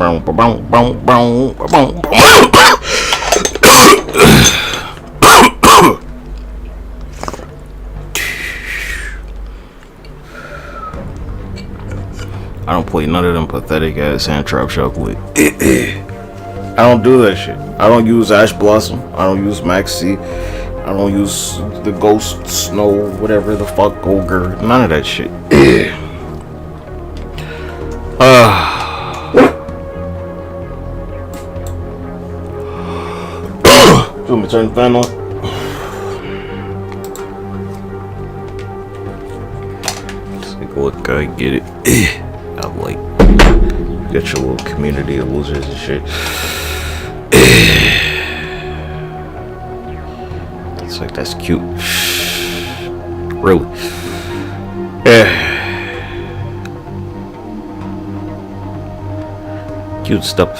I don't play none of them pathetic ass hand trap chocolate. I don't do that shit. I don't use Ash Blossom. I don't use Maxi. I don't use the Ghost Snow, whatever the fuck, Ogre. None of that shit. You want me to turn the fan on? Take a look, I get it. I like, got your little community of losers and shit. It's like, that's cute. Really. Cute stuff.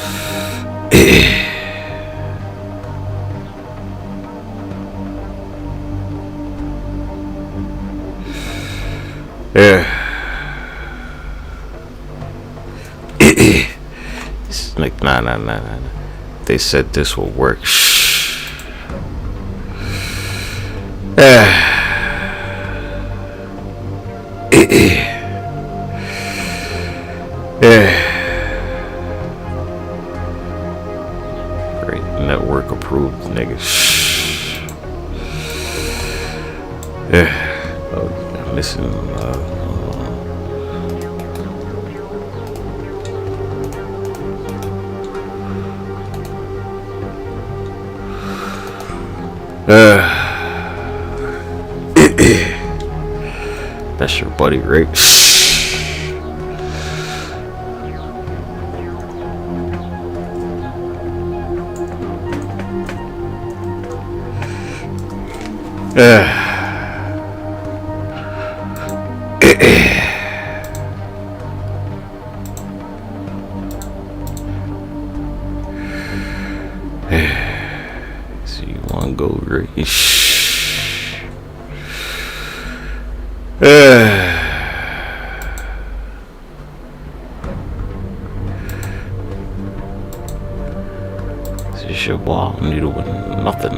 It's like, nah. They said this will work. Great network approved, niggas. Oh, I'm missing. That's your buddy, right? So you wanna go right? This shit, wow, I need to win nothing.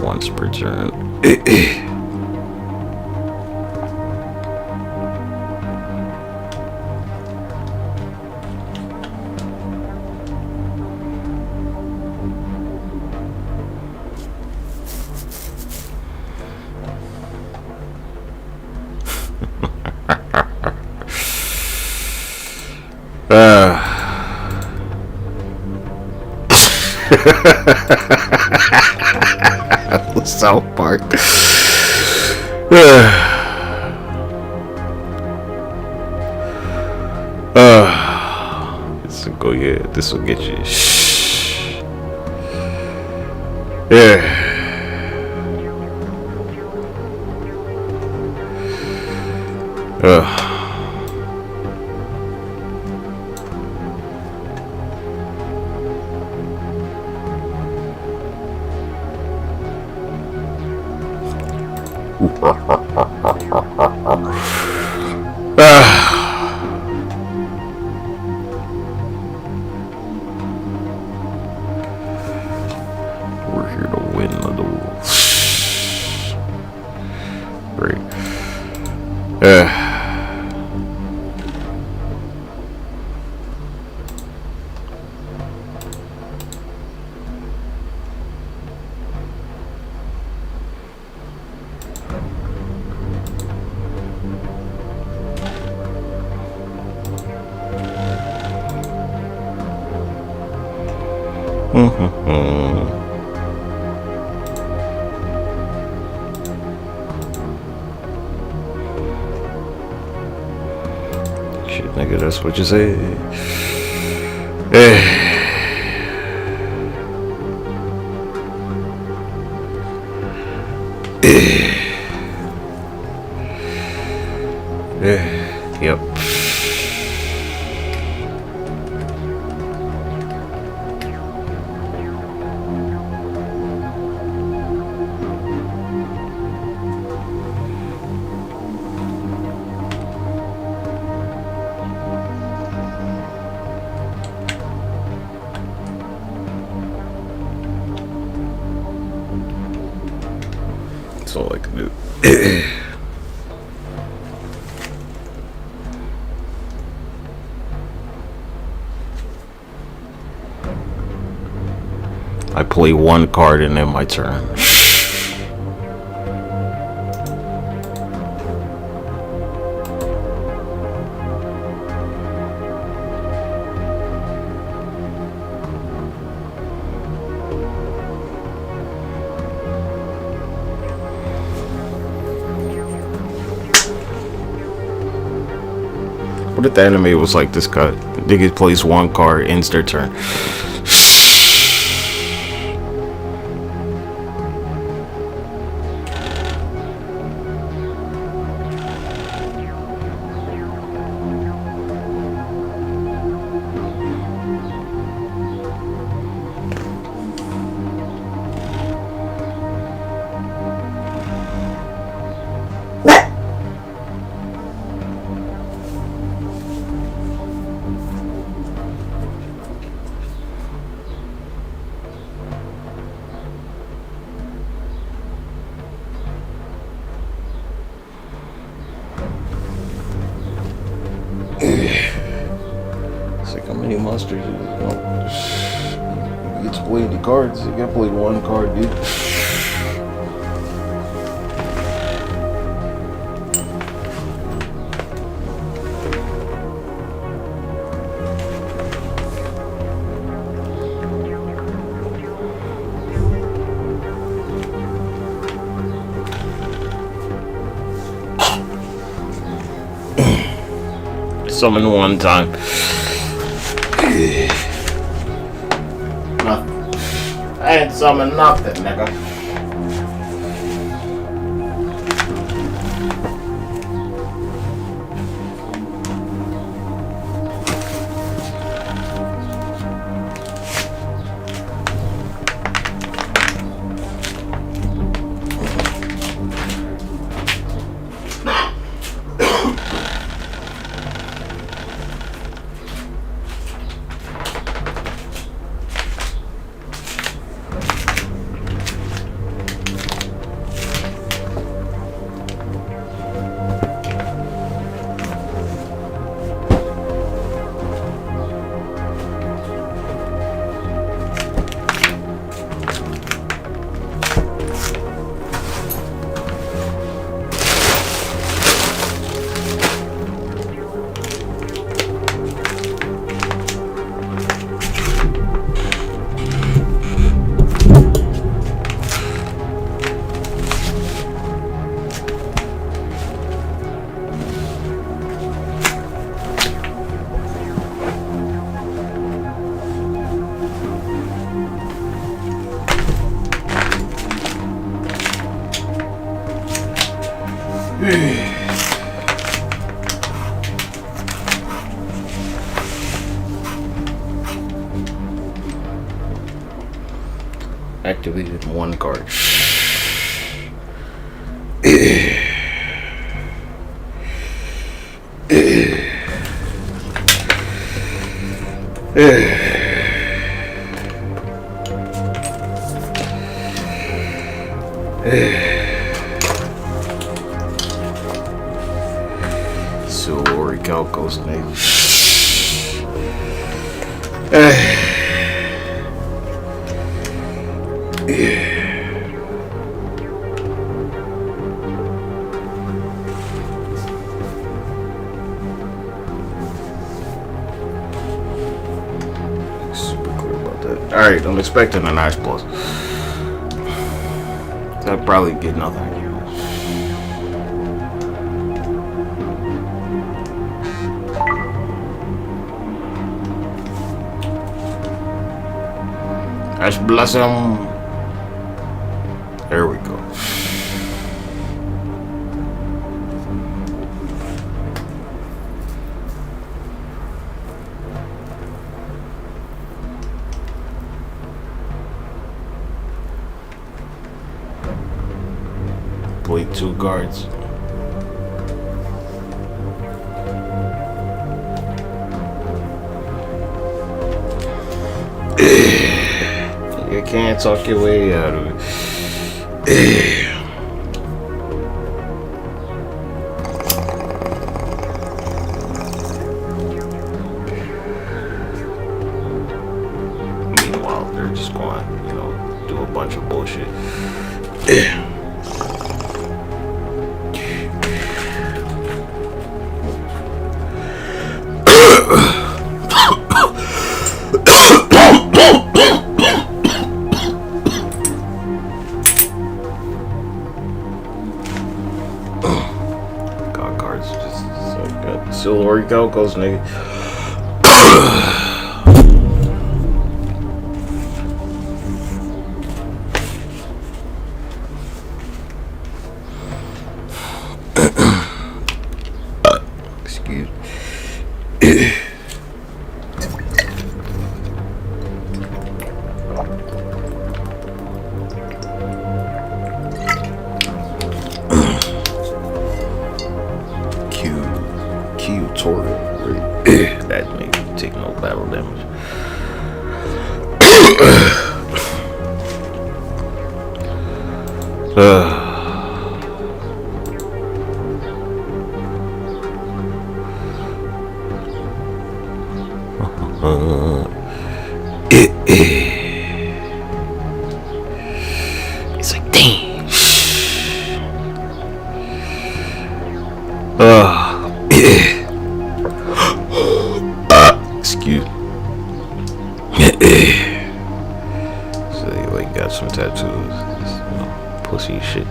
Once per turn. South Park. This will go, yeah. This will get you. Yeah. We're here to win the duels. Great. nigga. That's what you say. Yep. That's all I can do. I play one card and then my turn. What if the anime was like this cut? Nigga plays one card, ends their turn. It's like how many monsters you get to play the cards. You gotta play one card, dude. Summon one time. Nothing. I ain't summon nothing, nigga. Activated one card. So ORCL goes next. Super clear about that. Alright, I'm expecting a nice plus. I'll probably get nothing. Ash Blossom. There we go. Play 2 guards. You can't talk your way out of it. Meanwhile, they're just going, do a bunch of bullshit. Still ORCL goes, nigga. Excuse me. That nigga take no battle damage. It's like, damn. Excuse me. So they like got some tattoos, pussy shit.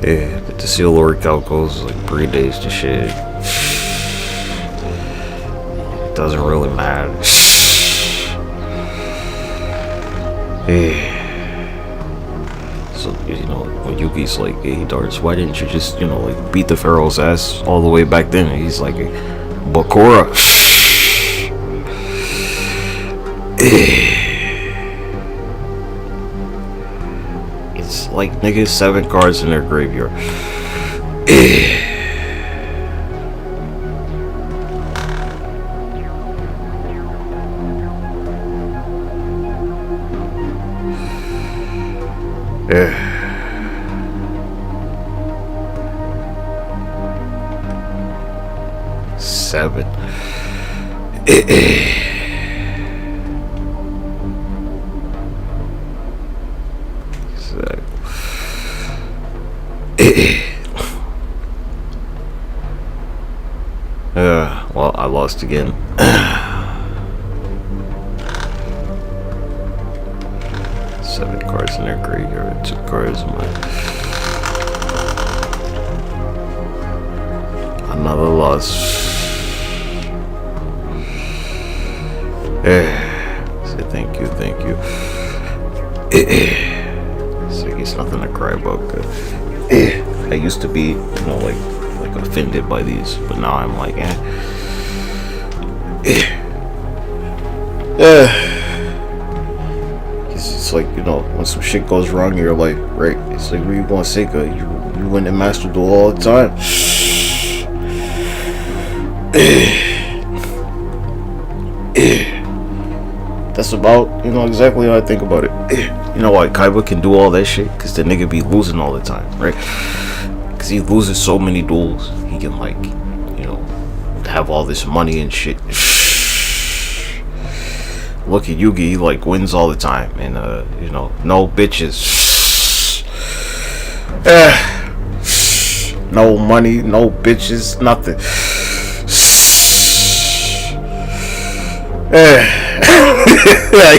Yeah, but the seal ORCL goes like 3 days to shit. It doesn't really matter. Yeah. So, when Yuki's like, hey, Darts, why didn't you just, like beat the Pharaoh's ass all the way back then? And he's like, Bakura. It's like niggas 7 cards in their graveyard. 7. Well, I lost again. 7 cards in their graveyard, 2 cards in my. Another loss. Say thank you. It's like it's nothing to cry about. I used to be, like offended by these, but now I'm like, It's like, when some shit goes wrong in your life, right? It's like, where you going, Seika? You win the Master Duel all the time. That's about, exactly how I think about it. You know why Kaiba can do all that shit? Because the nigga be losing all the time, right? Because he loses so many duels. He can, have all this money and shit. Look at Yugi, he, wins all the time. And, no bitches. No money, no bitches, nothing.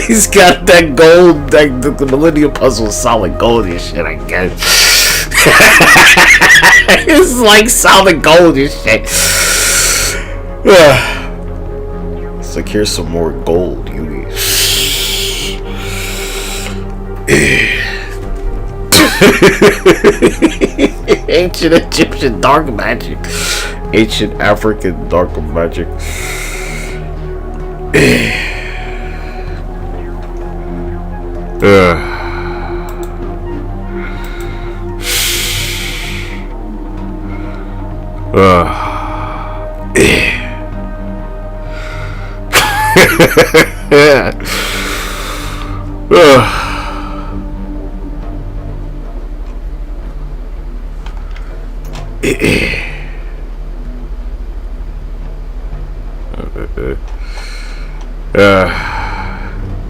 He's got that gold, like the Millennium Puzzle, solid gold and shit. I guess it's like solid gold and shit. It's like, here's some more gold. You need. Ancient Egyptian dark magic, ancient African dark magic.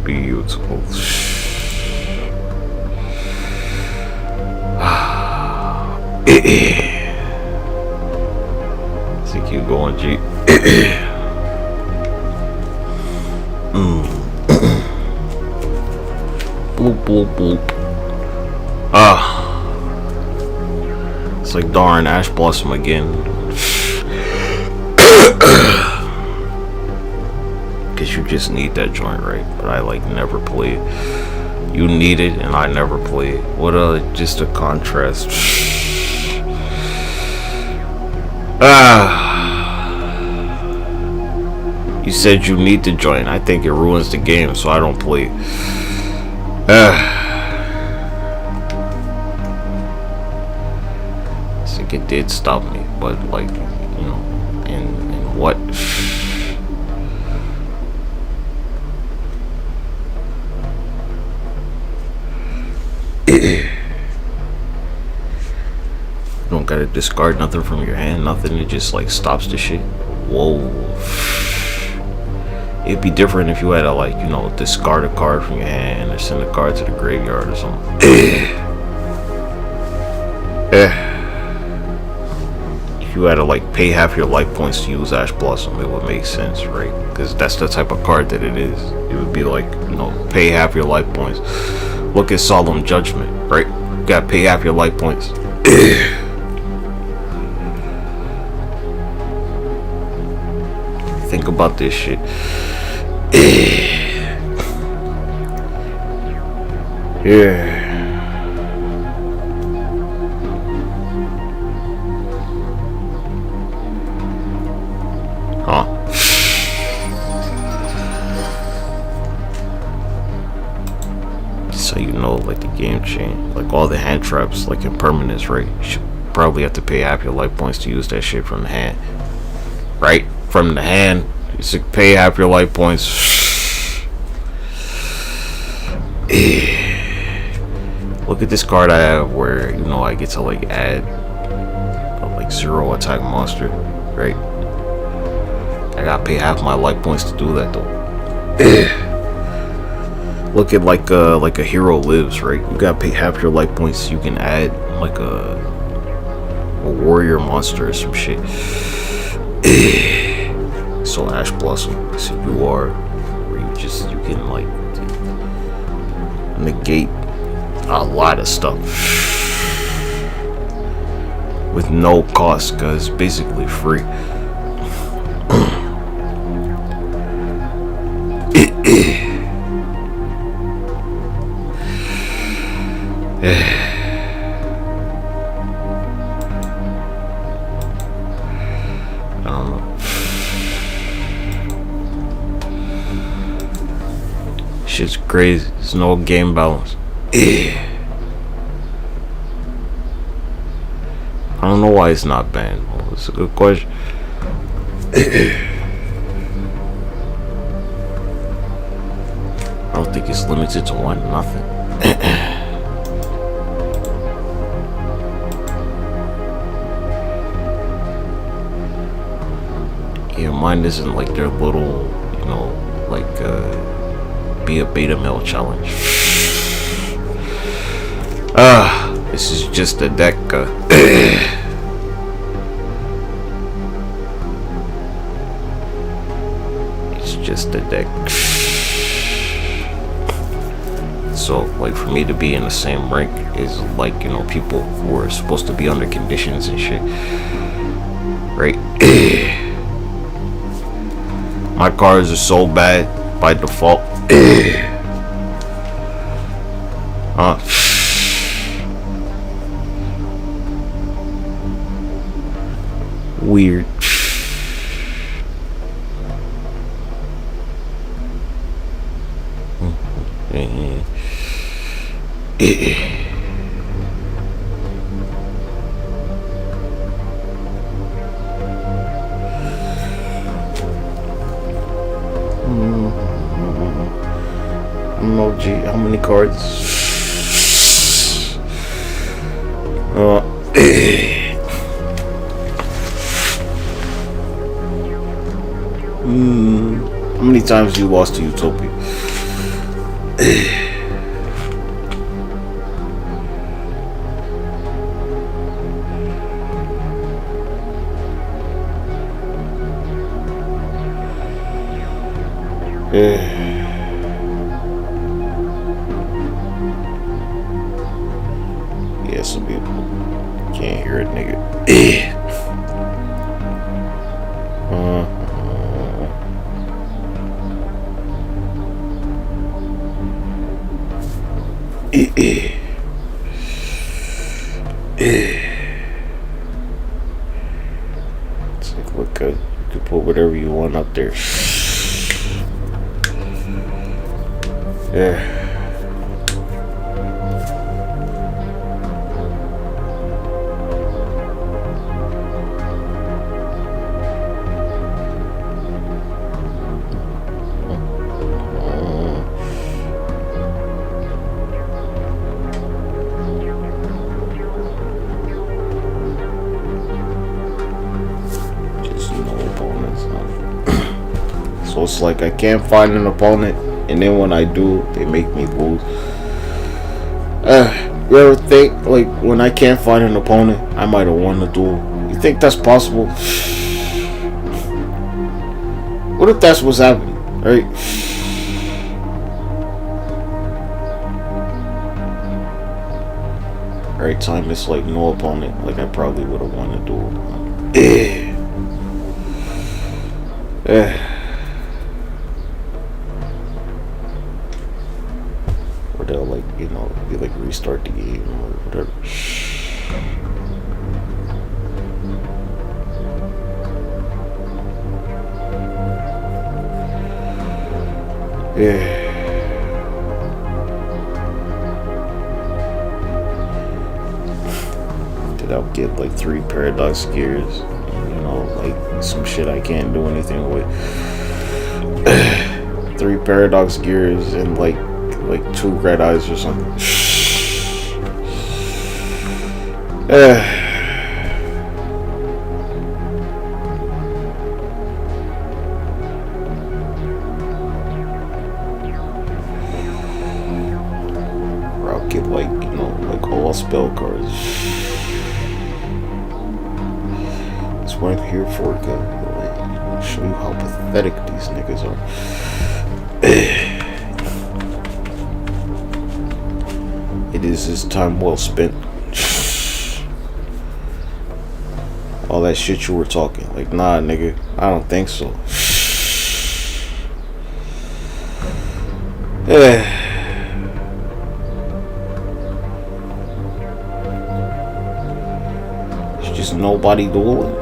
Beautiful. So keep going, G. Bloop, bloop, bloop. It's like darn Ash Blossom again. Cause you just need that joint, right? But I like never play it. You need it and I never play it. What just a contrast. You said you need to join. I think it ruins the game, so I don't play. I think it did stop me, but like, you know, in what? You don't gotta discard nothing from your hand, nothing. It just like stops the shit. Whoa. It'd be different if you had to, like, you know, discard a card from your hand or send a card to the graveyard or something. If you had to, like, pay half your life points to use Ash Blossom, it would make sense, right? Because that's the type of card that it is. It would be like, you know, pay half your life points. Look at Solemn Judgment, right? You gotta pay half your life points. Think about this shit. Yeah. Huh. So you know, like, the game changed. Like, all the hand traps, like, impermanence, right? You should probably have to pay half your life points to use that shit from the hand. Right? From the hand, you should pay half your life points. Look at this card I have where, you know, I get to, like, add a, like, 0 attack monster, right? I gotta pay half my life points to do that though. Look at like a hero lives, right? You gotta pay half your life points so you can add like a warrior monster or some shit. So Ash Blossom, so you are where you can like negate a lot of stuff with no cost, cause it's basically free. Shit's crazy. There's no game balance. I don't know why it's not banned. Well, it's a good question. I don't think it's limited to one. Nothing. Yeah, mine isn't like their little, you know, like be a beta male challenge. This is just a deck. It's just the deck. So like for me to be in the same rank is like, you know, people who are supposed to be under conditions and shit, right? My cards are so bad by default. Weird. Emoji, how many cards? How many times you lost to Utopia? Yeah, some people can't hear it, nigga. It's like, look, you can put whatever you want up there. Yeah. So it's like I can't find an opponent, and then when I do, they make me lose. You ever think, like, when I can't find an opponent, I might have won the duel? You think that's possible? What if that's what's happening, right? Every time it's like no opponent, like I probably would have won the duel. Or they'll, like, you know, you like restart the game or whatever. Yeah. Did I get like 3 paradox gears? You know, like some shit I can't do anything with. 3 paradox gears and like 2 red eyes or something. Or I'll get like, you know, like all spell cards. That's what I'm here for, cuz. I'll show you how pathetic these niggas are. It is his time well spent. All that shit you were talking, like, nah, nigga, I don't think so. There's just nobody dueling.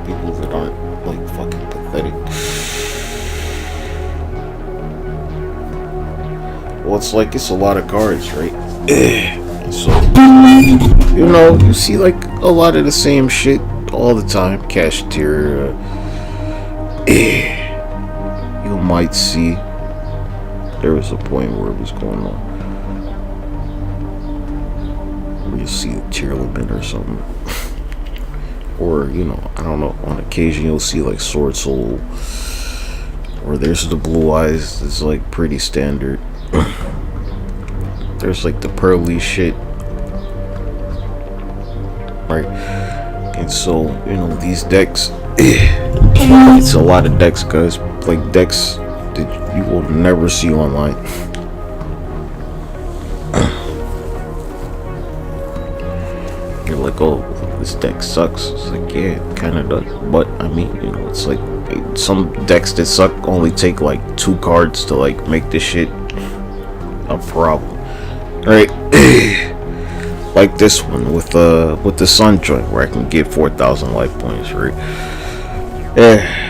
People that aren't like fucking pathetic. Well, it's like it's a lot of cards, right? So, you know, you see like a lot of the same shit all the time. Cashier. You might see there was a point where it was going on. where you see a tier limit or something. Or, you know, I don't know, on occasion you'll see like Sword Soul, or there's the Blue Eyes. It's like pretty standard. There's like the pearly shit, right? And so, you know, these decks, it's a lot of decks, guys. Like decks that you will never see online. You're like, oh, this deck sucks. It's like, yeah, it kind of does. But I mean, you know, it's like some decks that suck only take like 2 cards to like make this shit a problem, right? Like this one with the Sun joint, where I can get 4,000 life points, right? Yeah.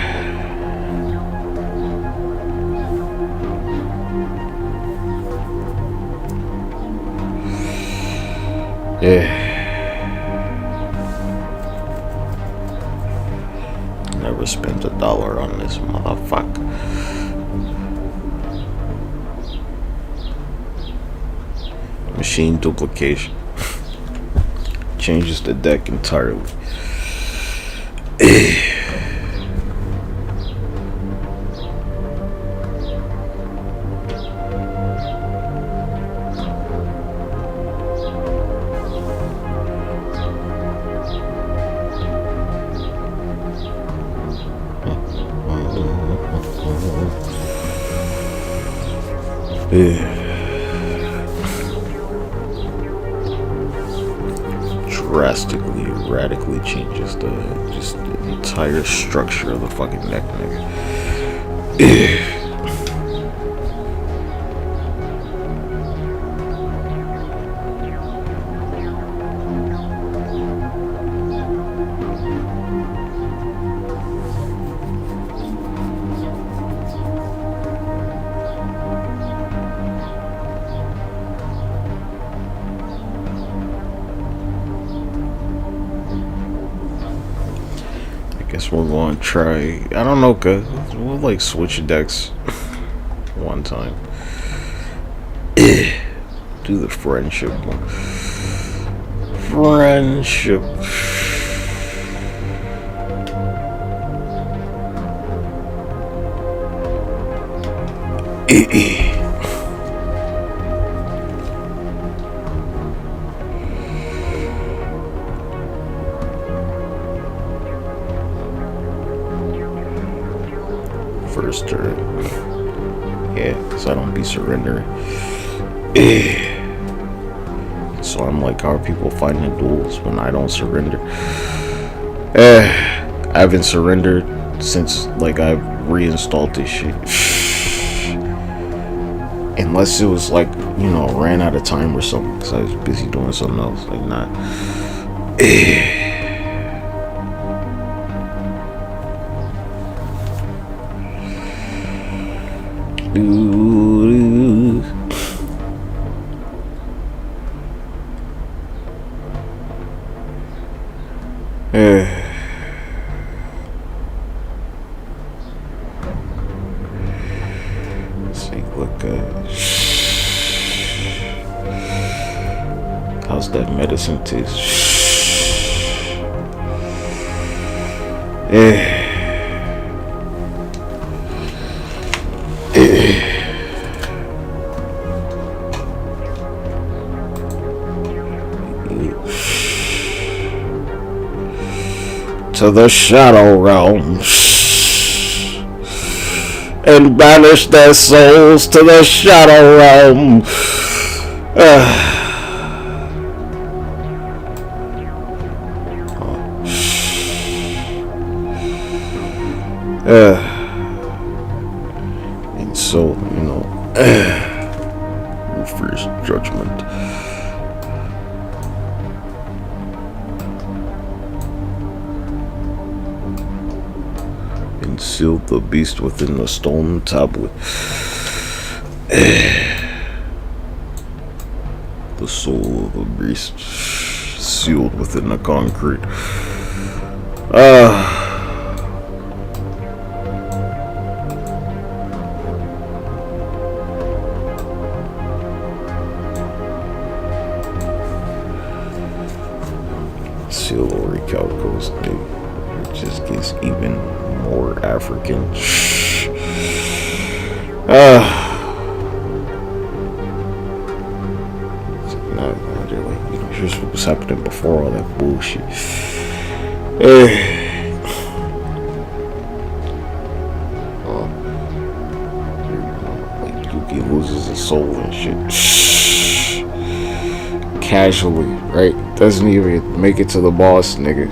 Yeah. Never spent $1 on this motherfucker. Machine duplication changes the deck entirely. Drastically, radically changes the entire structure of the fucking deck, nigga. Guess we're going to try, I don't know, cause we'll like switch decks one time. Do the friendship one. Friendship. First turn. Yeah, because I don't be surrendering. So I'm like, how are people fighting the duels when I don't surrender? I haven't surrendered since like I reinstalled this shit. Unless it was like, you know, ran out of time or something, because I was busy doing something else. Like, not. How's that medicine taste? To the shadow realm and banish their souls to the shadow realm. And so, you know, first judgment. And sealed the beast within the stone tablet. The soul of the beast sealed within the concrete. goes, nigga. It just gets even more African. Here's what was happening before all that bullshit. Like Yuki loses his soul and shit. Casually, right? Doesn't even make it to the boss, nigga.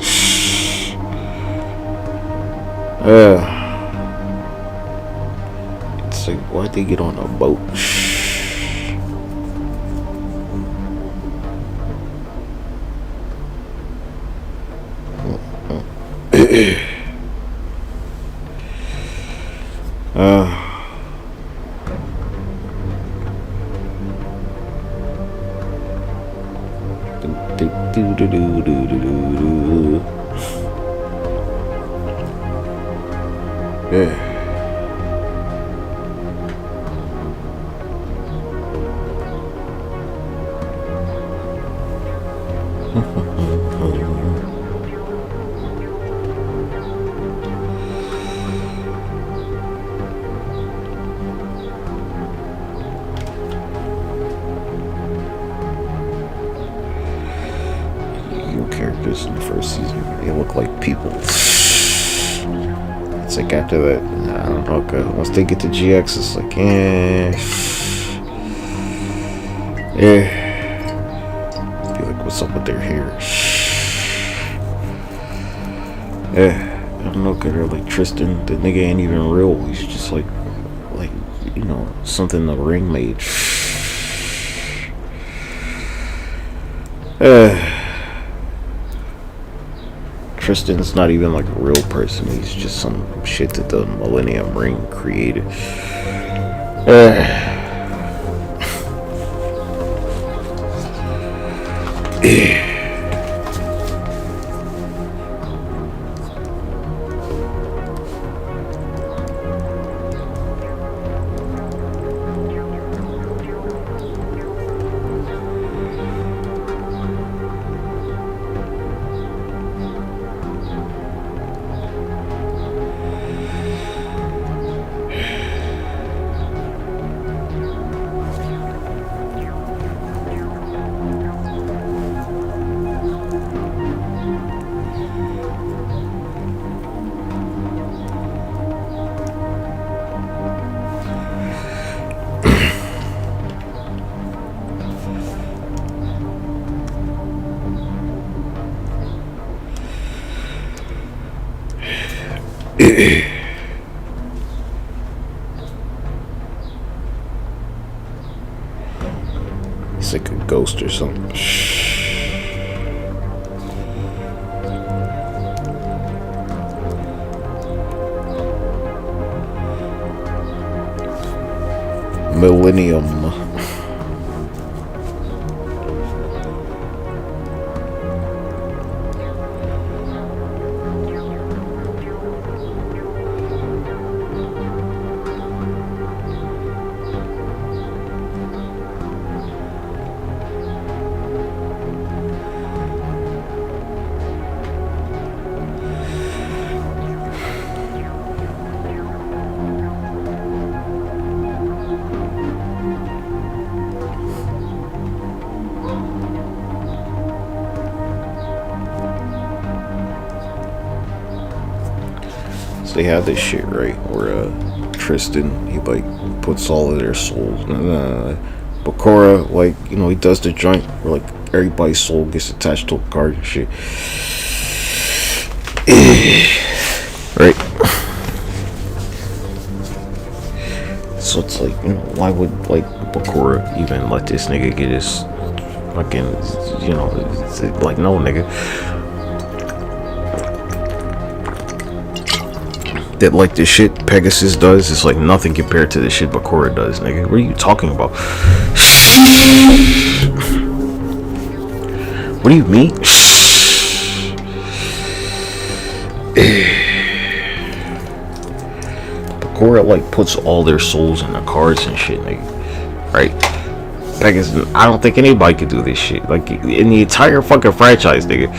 It's like, why'd they get on a boat? Characters in the first season, they look like people. It's like after that, I don't know, once they get to GX, it's like, be like, what's up with their hair? I don't know, they're like Tristan, the nigga ain't even real. He's just like, you know, something the ring made. Tristan's not even like a real person. He's just some shit that the Millennium Ring created. It's like a ghost or something. Millennium. They have this shit right where Tristan, he like puts all of their souls, and Bakura, like, you know, he does the joint where like everybody's soul gets attached to a card and shit. Right. So it's like, you know, why would like Bakura even let this nigga get his fucking, you know, it's like, no, nigga. That like the shit Pegasus does is like nothing compared to the shit Bakura does, nigga. What are you talking about? What do you mean? Bakura like puts all their souls in the cards and shit, nigga. Right? Pegasus, I don't think anybody could do this shit. Like in the entire fucking franchise, nigga.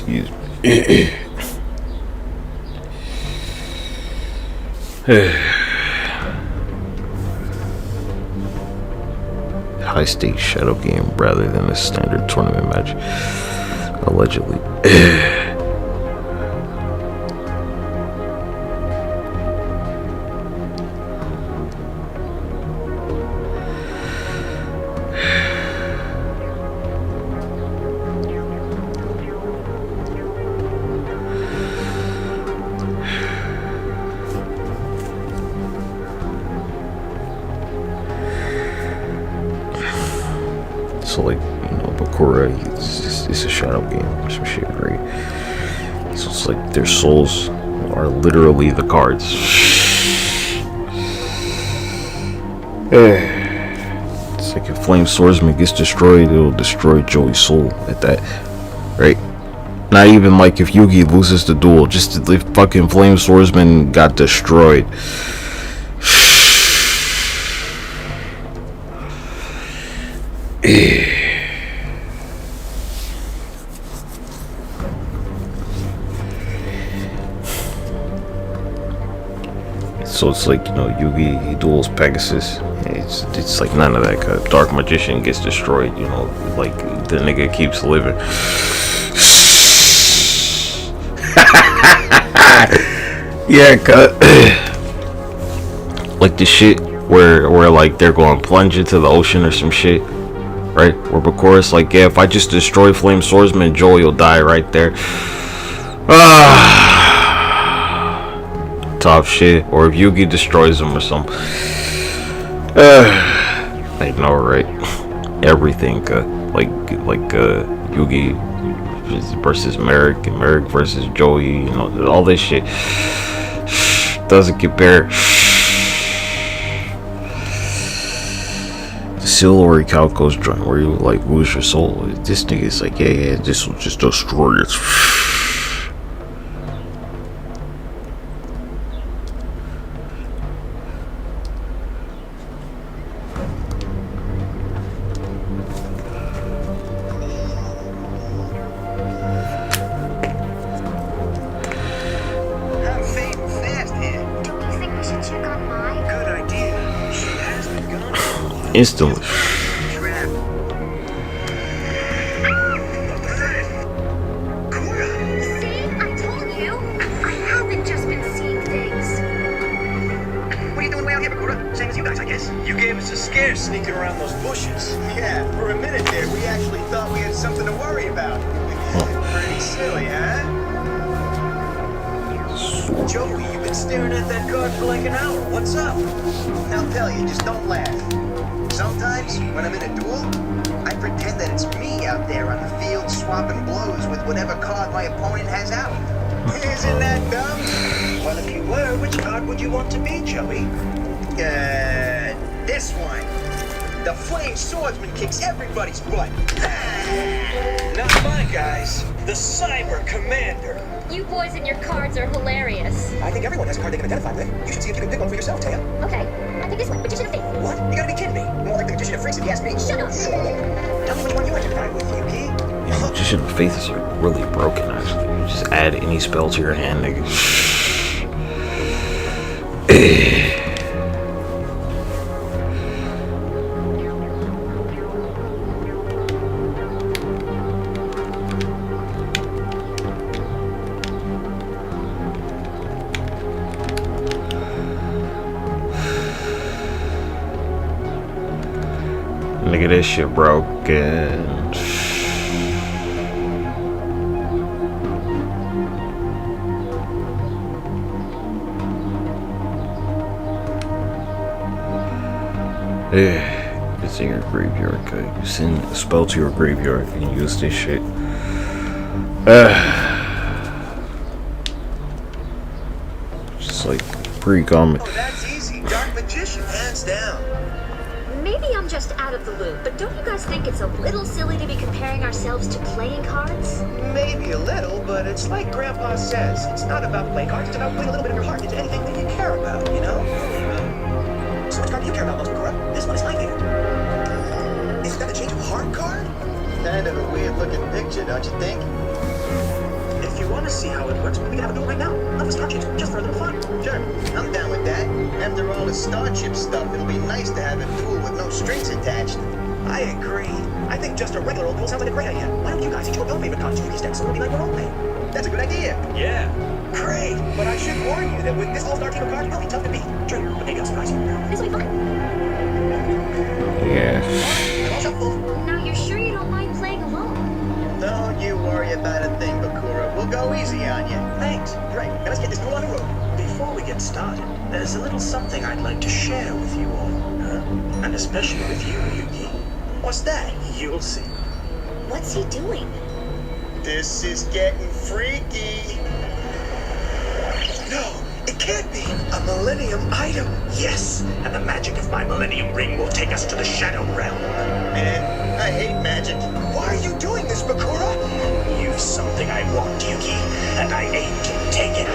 Excuse me. High stakes shadow game rather than a standard tournament match, allegedly. So like, you know, Bakura, it's a shadow game or some shit, right? So it's like their souls are literally the cards. It's like if Flame Swordsman gets destroyed, it'll destroy Joey's soul at that, right? Not even like if Yugi loses the duel, just if fucking Flame Swordsman got destroyed. So it's like, you know, Yugi, he duels Pegasus. It's like none of that. Cause Dark Magician gets destroyed, you know, like the nigga keeps living. Yeah, cut. Like the shit where like they're going plunge into the ocean or some shit, right? Where Bakura's like, yeah, if I just destroy Flame Swordsman, Joey will die right there. Top shit. Or if Yugi destroys him or something. I know, right? Everything, like Yugi versus Merrick and Merrick versus Joey, you know, all this shit doesn't compare. The Silvery Calco's joint where you like lose your soul. This nigga is like, yeah, this will just destroy it. Instantly. See, I told you. I haven't just been seeing things. What are you doing way out here, Bakura? Same as you guys, I guess. You gave us a scare sneaking around those bushes. Yeah, for a minute there, we actually thought we had something to worry about. Pretty silly, huh? Joey, you've been staring at that card for like an hour. What's up? I'll tell you, just don't laugh. Sometimes, when I'm in a duel, I pretend that it's me out there on the field swapping blows with whatever card my opponent has out. Isn't that dumb? Well, if you were, which card would you want to be, Joey? This one. The Flame Swordsman kicks everybody's butt. Not my guys. The Cyber Commander. You boys and your cards are hilarious. I think everyone has a card they can identify with. You should see if you can pick one for yourself, Taya. Okay, I think this one, Magician of Faith. What? You gotta be kidding me. More like the Magician of Freaks if you ask me. Shut up. Tell me which one you identify with, Yuki. Yeah, Magician of Faith is like really broken, actually. You just add any spell to your hand, nigga. Nigga, this shit broken. It's in your graveyard, okay? You send a spell to your graveyard and use this shit. Just like pre-comment. Oh, that's easy. Dark Magician, hands down. Maybe I'm just out of the loop, but don't you guys think it's a little silly to be comparing ourselves to playing cards? Maybe a little, but it's like Grandpa says. It's not about playing cards, it's about putting a little bit of your heart into anything that you care about, you know? So which card do you care about most, Bakura? This one is my favorite. Isn't that a change of heart card? Kind of a weird looking picture, don't you think? to see how it works, we can have a duel right now. Love Starships, just for a little fun. Sure, I'm down with that. After all the Starship stuff, it'll be nice to have a duel with no strings attached. I agree. I think just a regular old duel sounds like a great idea. Why don't you guys each put your favorite cards to these decks so it'll be like we're all playing? That's a good idea. Yeah. Great. But I should warn you that with this all-star team of cards, you'll be tough to beat. True, but maybe I'll surprise you. This will be fun. Yeah. I'm all shuffled. Now you're sure you don't mind playing alone? Don't you worry about a thing, Bakura. We'll go easy on you. Thanks. Great. Now let's get this duel on the road. Before we get started, there's a little something I'd like to share with you all. Huh? And especially with you, Yugi. What's that? You'll see. What's he doing? This is getting freaky. No, it can't be. A Millennium item. Yes, and the magic of my Millennium Ring will take us to the Shadow Realm. Man, I hate magic. Why are you doing this, Bakura? You've something I want, Yugi, and I aim to take it.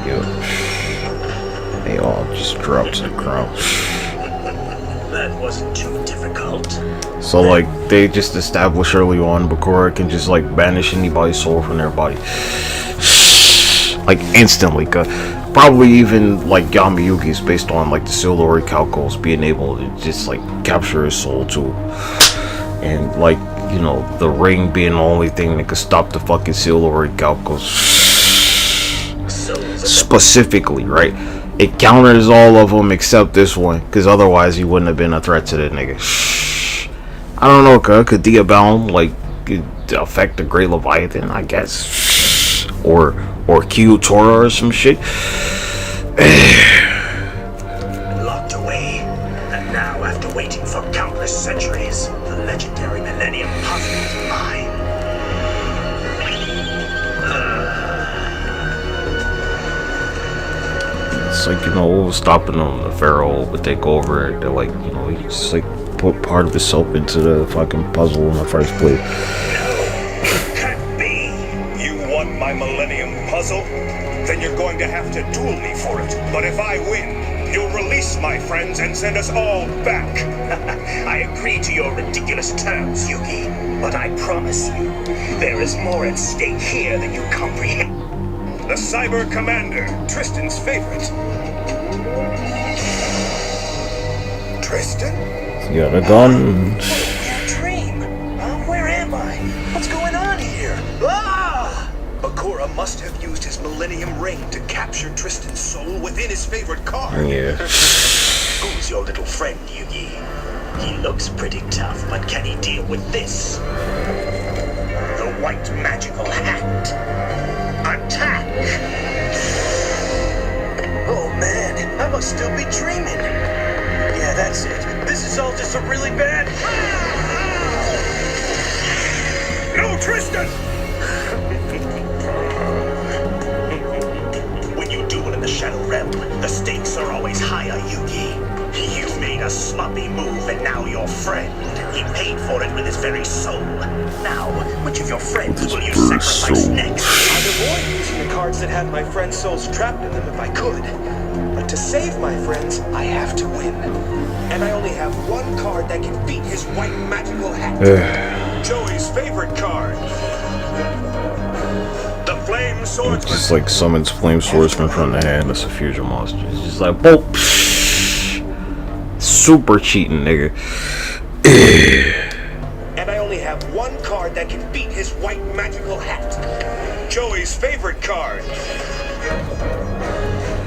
Yo. They all just dropped to the ground. That wasn't too difficult. So like they just established early on Bakura can just like banish anybody's soul from their body. Like instantly, probably even like Yamayuki's based on like the Silori Calcos being able to just like capture his soul too. And like, you know, the ring being the only thing that could stop the fucking Silori Calcos. Specifically, right? It counters all of them except this one, because otherwise he wouldn't have been a threat to the nigga. I don't know, could Diabound like affect the Great Leviathan, I guess, or Kyutora or some shit. Locked away, and now after waiting for countless centuries, the legendary Millennium Puzzle is mine. It's like, you know, what was stopping them? The Pharaoh would take over. They're like, you know, he just like put part of himself into the fucking puzzle in the first place. No, it can't be. You won my Millennium Puzzle? Then you're going to have to duel me for it. But if I win, you'll release my friends and send us all back. I agree to your ridiculous terms, Yugi. But I promise you, there is more at stake here than you comprehend. The Cyber Commander, Tristan's favorite. Tristan? You got a gun. Weird dream. Where am I? What's going on here? Ah! Bakura must have used his Millennium Ring to capture Tristan's soul within his favorite card. Yeah. Who's your little friend, Yugi? He looks pretty tough, but can he deal with this? The white magical hat. Attack! Oh man, I must still be dreaming. Yeah, that's it. This is all just a really bad... No, Tristan! When you duel in the Shadow Realm, the stakes are always higher, Yugi. You made a sloppy move and now your friend. He paid for it with his very soul. Now, which of your friends will you sacrifice next? I'd avoid using the cards that have my friend's souls trapped in them if I could. But to save my friends, I have to win. And I only have one card that can beat his white magical hat. Joey's favorite card. The Flame Swordsman. Just like summons Flame Swordsman from the hand. That's a fusion monster. It's just like, boop. Super cheating, nigga. And I only have one card that can beat his white magical hat. Joey's favorite card.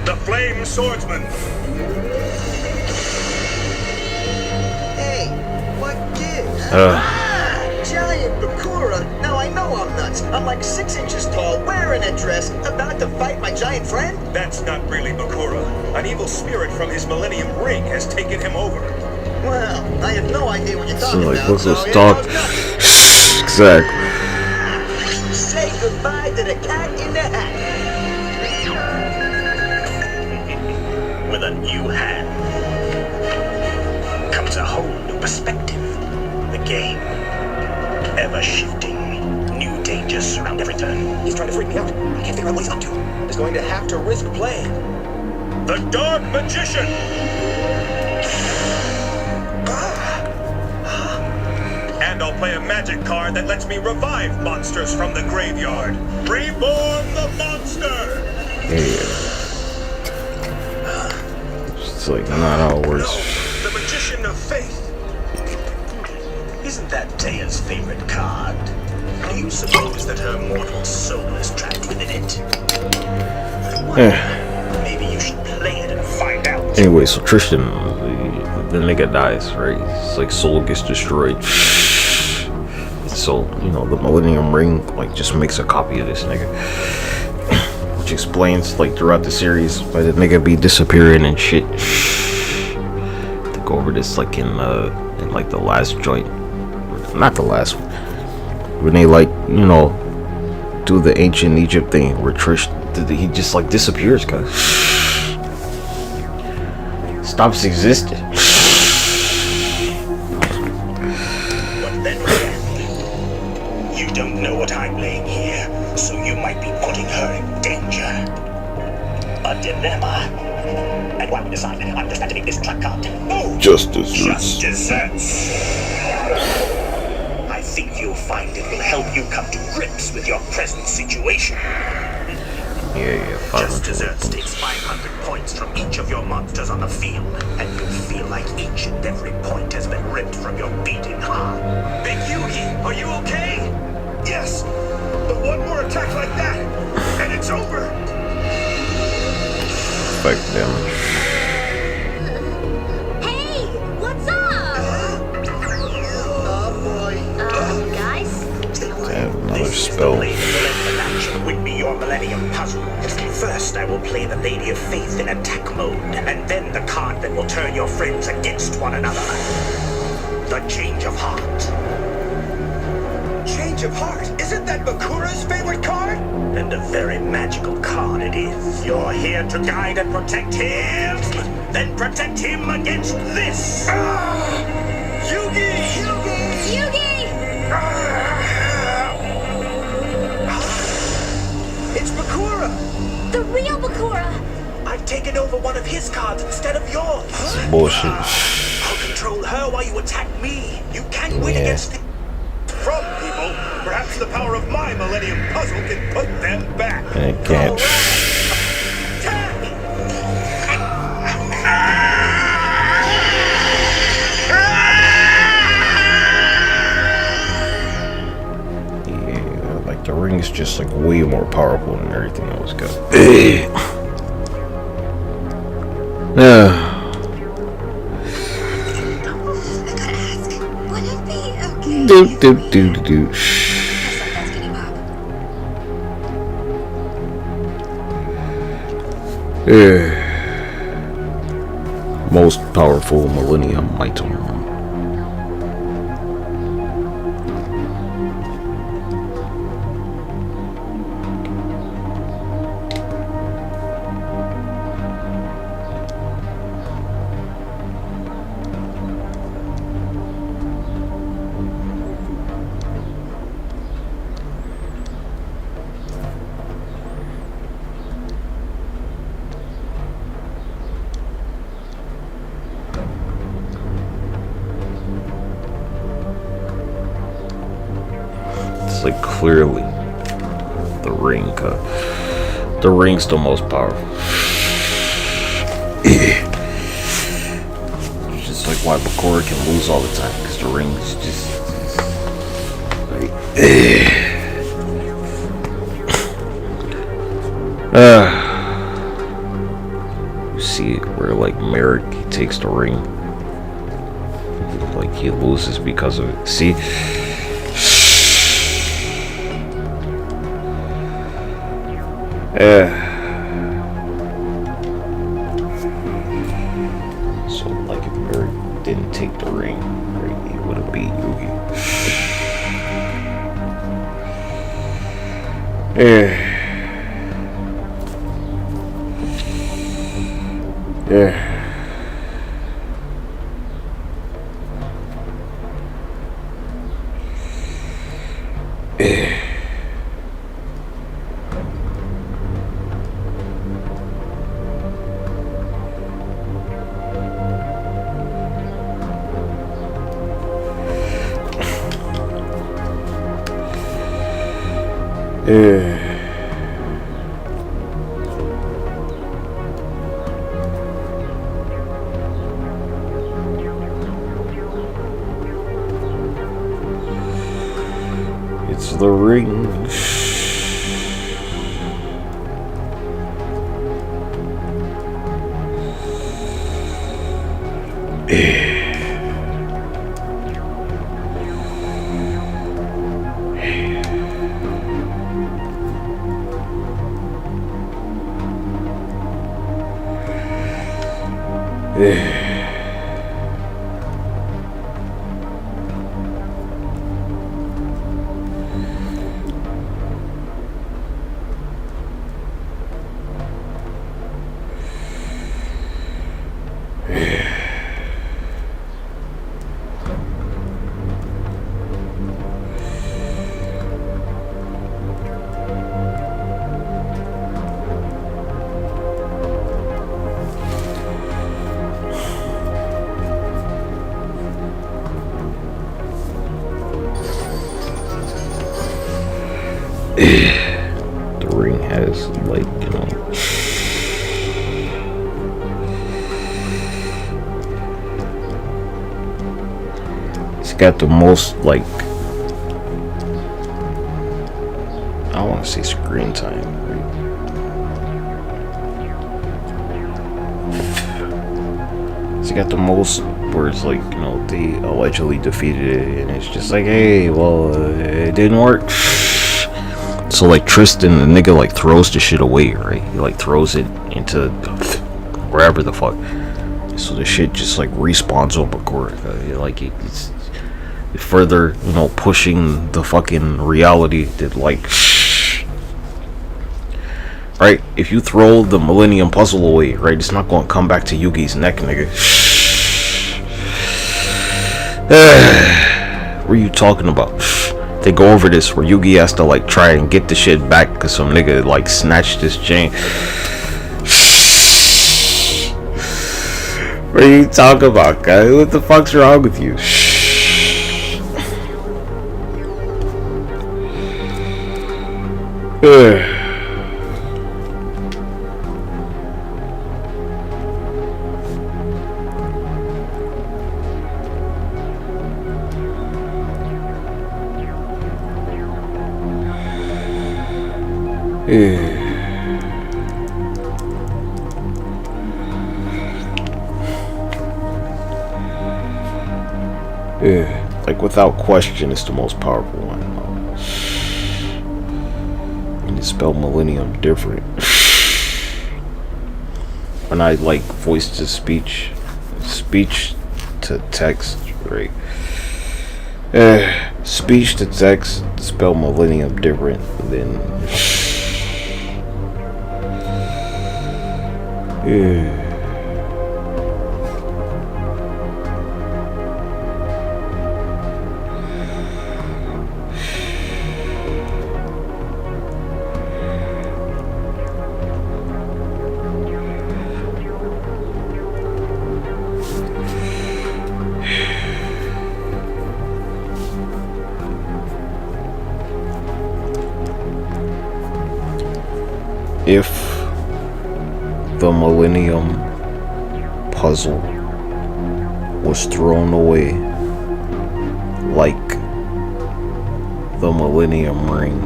The Flame Swordsman. Hey, what gives? Giant Bakura! Now I know I'm nuts. I'm like 6 inches tall, wearing a dress, about to fight my giant friend. That's not really Bakura. An evil spirit from his Millennium Ring has taken him over. Well, I have no idea what you're So talking like, about, what's so this here talk? goes nothing. Exactly. Say goodbye to the cat in the hat. With a new hand comes a whole new perspective. The game, ever shifting, new danger suspicious around every turn. He's trying to freak me out. I can't figure out what he's up to. He's going to have to risk playing. The Dark Magician! And I'll play a magic card that lets me revive monsters from the graveyard. Reborn the monster! It's like not how it works. No, the Magician of Faith. Isn't that Taya's favorite card? Do you suppose that her mortal soul is trapped within it? Maybe you should play it and find out. Anyway, so Tristan, the nigga dies, right? It's like soul gets destroyed. So, you know, the Millennium Ring, like, just makes a copy of this nigga. Which explains, like, throughout the series, why the nigga be disappearing and shit. To go over this, like, in like, the last joint. Not the last one. When they, like, you know, do the ancient Egypt thing, where Trish, he just, like, disappears, cuz. Stops existing. You don't know what I'm laying here, so you might be putting her in danger. A dilemma. And while we decide, I'm just activating this track card. Oh! Just desserts. Just desserts. I think you'll find it will help you come to grips with your present situation. Yeah, Just desserts takes 500 points from each of your monsters on the field, and you'll feel like each and every point has been ripped from your beating heart. Big Yugi, are you okay? Yes, but one more attack like that, and it's over. Like damage. Hey, what's up? Oh boy. Guys? Damn, another This is the spell. Lady Millennium action. Win me your Millennium puzzle. First, I will play the Lady of Faith in attack mode, and then the card that will turn your friends against one another. The Change of Heart. Change of heart. Isn't that Bakura's favorite card? And a very magical card it is. You're here to guide and protect him. Then protect him against this. Yugi! Yugi! It's Bakura. The real Bakura! I've taken over one of his cards instead of yours. Bullshit. I'll control her while you attack me. You can't win Yeah. against the... From people, perhaps the power of my Millennium Puzzle can put them back. I can't. Yeah, like the ring is just like way more powerful than everything else got. Yeah. Would it be okay? Do do do do do. Yeah. Most powerful Millennium item. It's like clearly the ring. The ring's the most powerful. It's just like why Bakura can lose all the time, because the ring's just like. You see it where like Merrick, he takes the ring, like he loses because of it. See. So, like, if Merrick didn't take the ring, right, he would have beat Yugi. It's the ring. The ring has, like, you know, it's got the most, like, I don't want to say screen time, right? It's got the most where it's like, you know, they allegedly defeated it, and it's just like, hey, well, it didn't work. So like Tristan, the nigga, like throws the shit away, right? He like throws it into wherever the fuck. So the shit just like respawns over court. Like it's further, you know, pushing the fucking reality that, like, right? If you throw the Millennium Puzzle away, right, it's not gonna come back to Yugi's neck, nigga. What are you talking about? They go over this where Yugi has to like try and get the shit back because some nigga like snatched his chain. What are you talking about, guy? What the fuck's wrong with you? Like, without question, it's the most powerful one. And it's spelled Millennium different. When I like voice to speech to text, right? Speech to text, spell Millennium different than. If the Millennium Puzzle was thrown away like the Millennium Ring,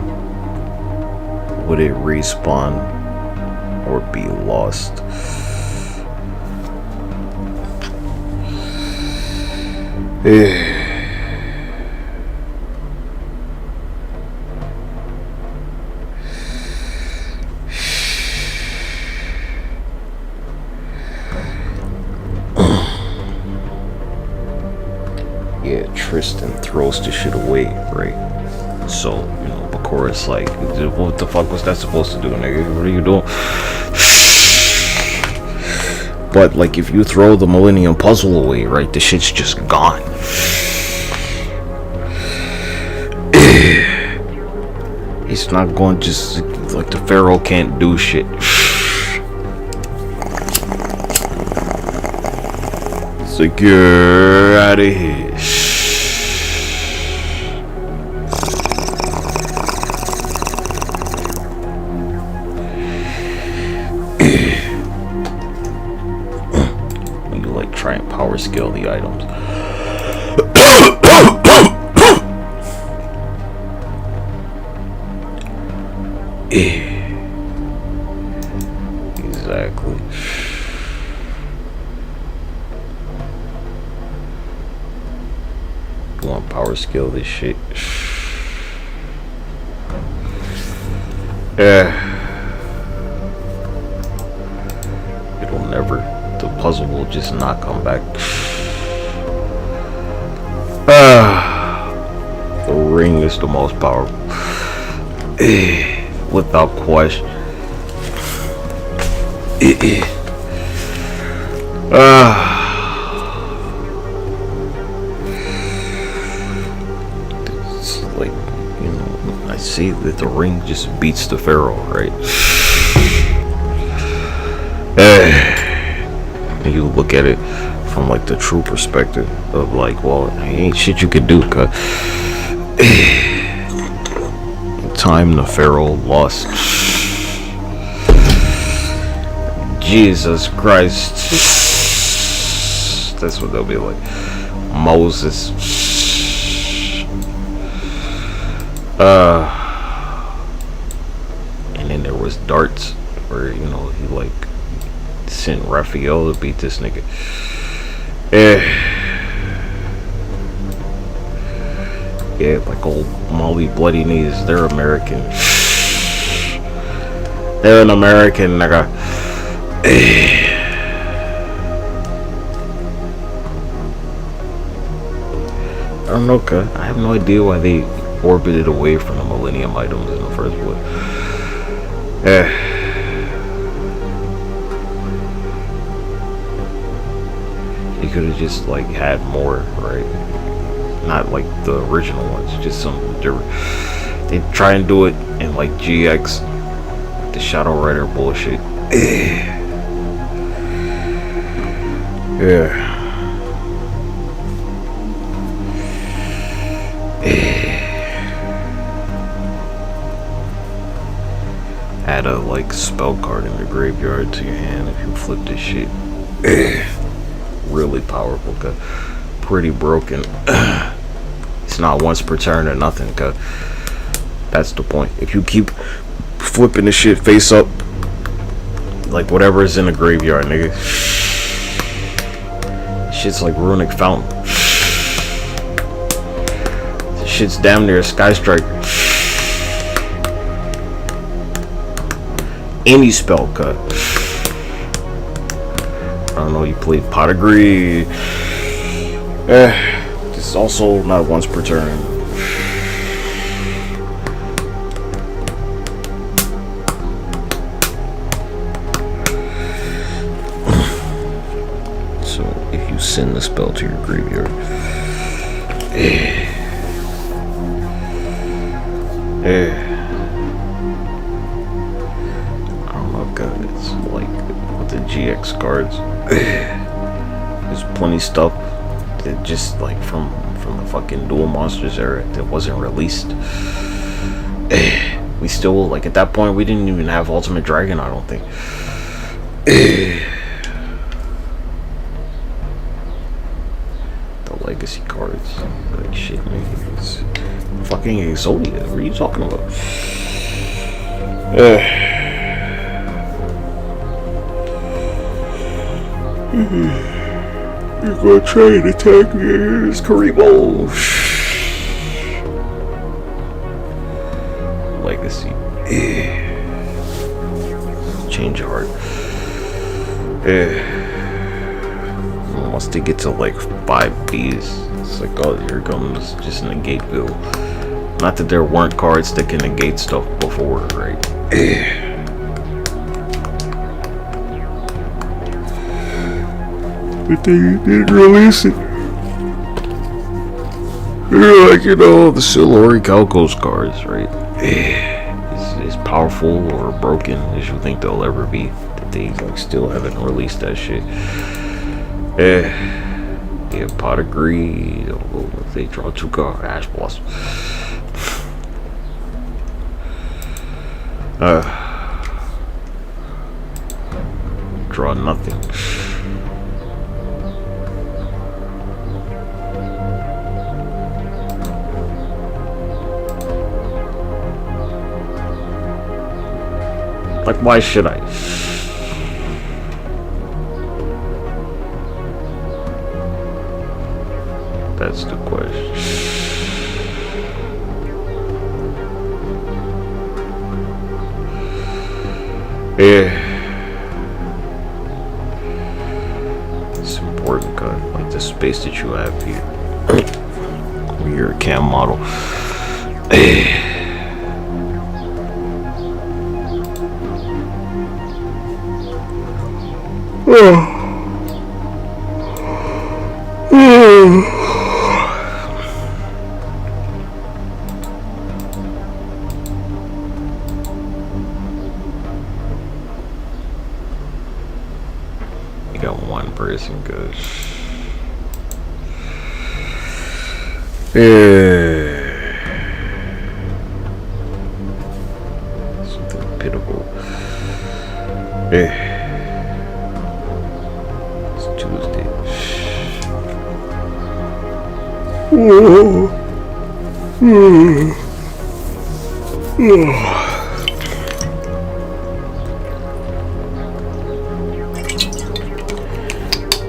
would it respawn or be lost? Yeah, Tristan throws the shit away, right? So, you know, Bakura's like, what the fuck was that supposed to do, nigga? What are you doing? But, like, if you throw the Millennium Puzzle away, right, the shit's just gone. It's not going just, like, the Pharaoh can't do shit. It's like, get out of here. items. Exactly. You want power scale this shit? It'll never. The puzzle will just not come back. The ring is the most powerful. Without question. It's like, you know, I see that the ring just beats the pharaoh, right? And you look at it from like the true perspective of like, well, ain't shit you could do, cause time the pharaoh lost. Jesus Christ. That's what they'll be like. Moses. And then there was darts where, you know, he like sent Raphael to beat this nigga. Yeah, like old Molly Bloody Knees. They're American. They're an American nigga. I don't know, cuz I have no idea why they orbited away from the Millennium items in the first place. You could have just like had more, right? Not like the original ones, just something different. They try and do it in like GX, the Shadow Rider bullshit. Yeah. Add a like spell card in the graveyard to your hand if you flip this shit. Really powerful, cause pretty broken. It's not once per turn or nothing, cause that's the point. If you keep flipping the shit face up, like whatever is in the graveyard, nigga, shit's like Runic Fountain. This shit's damn near a Sky Striker. Any spell cut. I don't know, you played Pot of Greed. It's also not once per turn. So if you send the spell to your graveyard, I don't know, God, it's like with the GX cards, there's plenty of stuff that just like from the fucking Duel Monsters era that wasn't released. We still, like at that point, we didn't even have Ultimate Dragon, I don't think. The legacy cards, like shit, man, it's fucking Exodia. What are you talking about? You're gonna try and attack me, it's Karibo. Legacy. Change heart. Once they get to like 5 Bs, it's like, oh, here comes just Negate-ville. Not that there weren't cards that can negate stuff before, right? But they didn't release it. They're like, you know, the Silori Calcos cards, right? As powerful or broken as you think they'll ever be, that they like still haven't released that shit. Yeah, Pot of Greed. If they draw 2 cards, Ash Blossom. Draw nothing. Like, why should I? That's the question. Yeah. It's important, cause like the space that you have here. When you're a cam model. You got one person, cause something pitiful. It's Tuesday.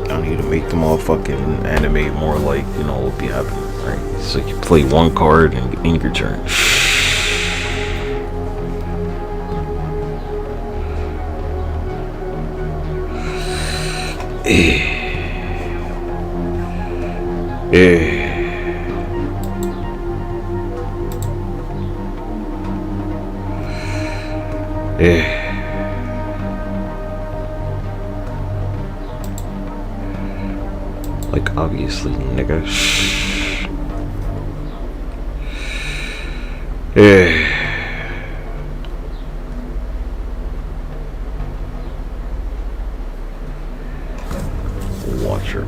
I need to make the motherfucking anime more like, you know, what be happening, right? So you play one card and end your turn. Like, obviously, nigga. Watcher.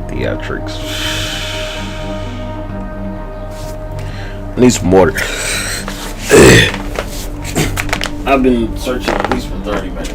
Theatrics. I need some water. I've been searching at least for 30 minutes.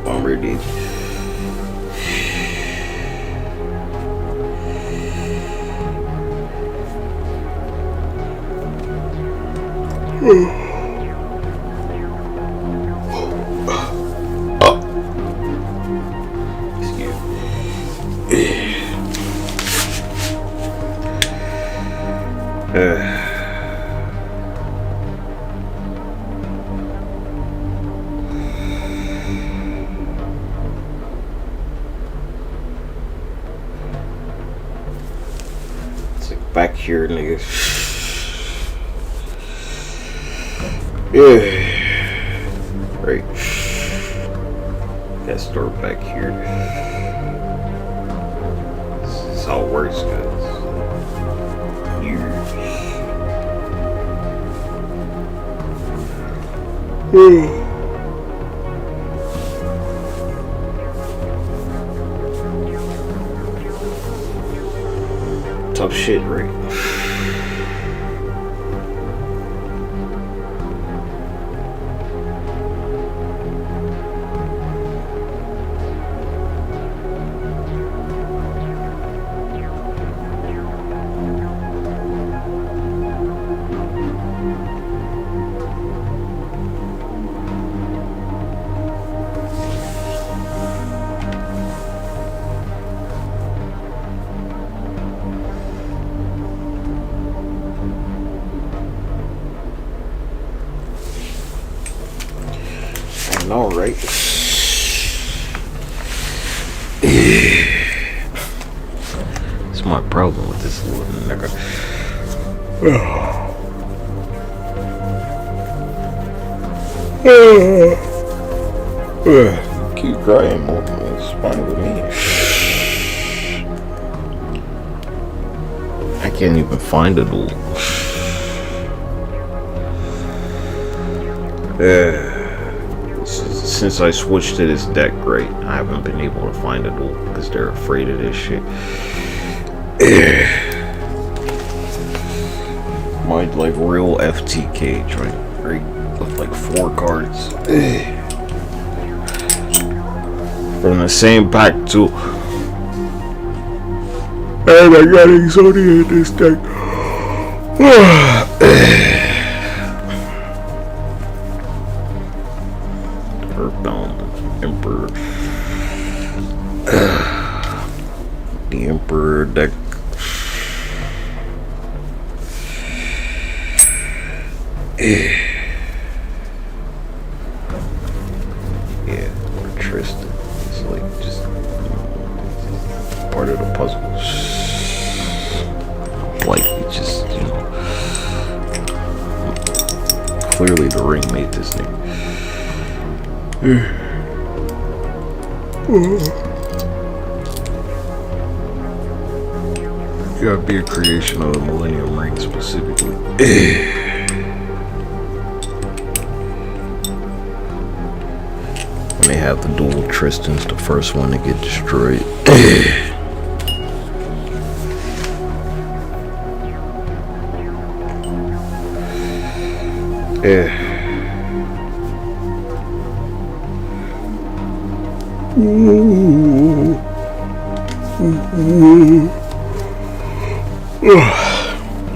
I'm ready. Back here, nigga. Yeah. Right. Gotta start back here. This is how it works, guys. Here. Tough shit, right? know, right? That's my problem with this little nigga. Keep crying more. It's fine with me. I can't even find a duel. Since I switched to this deck, great. I haven't been able to find a duel because they're afraid of this shit. My like real FTK, right? With like 4 cards. From the same pack too. And I got SONY in this deck. Earthbound Emperor. The Emperor deck. Yeah, or Tristan. It's like just part of the puzzle. Like it just, you know. Clearly the ring made this thing. You gotta be a creation of the Millennium Ring specifically. When they have the dual Tristans, the first one to get destroyed.